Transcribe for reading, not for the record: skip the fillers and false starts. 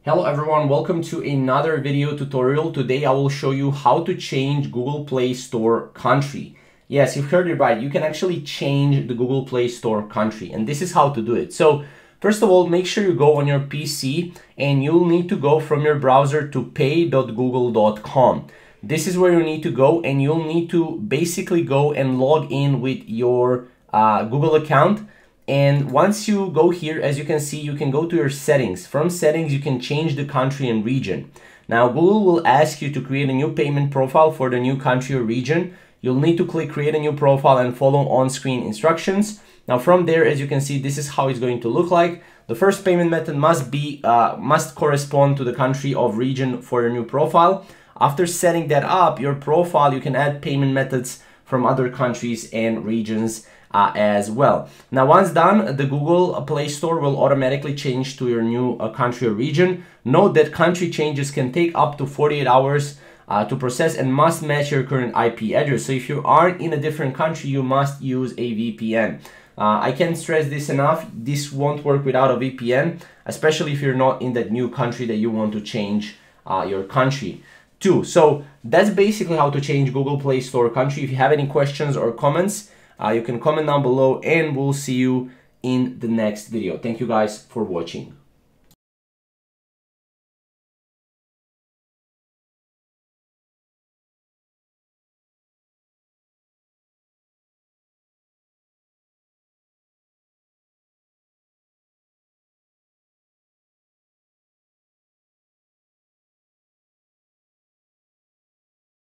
Hello everyone, welcome to another video tutorial. Today I will show you how to change Google Play Store country. Yes, you've heard it right. You can actually change the Google Play Store country, and this is how to do it. So first of all, make sure you go on your PC and you'll need to go from your browser to pay.google.com. This is where you need to go, and you'll need to basically go and log in with your Google account. And once you go here, as you can see, you can go to your settings. From settings, you can change the country and region. Now, Google will ask you to create a new payment profile for the new country or region. You'll need to click create a new profile and follow on-screen instructions. Now, from there, as you can see, this is how it's going to look like. The first payment method must correspond to the country or region for your new profile. After setting that up, your profile, you can add payment methods from other countries and regions as well. Now, once done, the Google Play Store will automatically change to your new country or region. Note that country changes can take up to 48 hours to process and must match your current IP address. So if you aren't in a different country, you must use a VPN. I can't stress this enough. This won't work without a VPN, especially if you're not in that new country that you want to change your country to. So that's basically how to change Google Play Store country. If you have any questions or comments, you can comment down below, and we'll see you in the next video. Thank you guys for watching.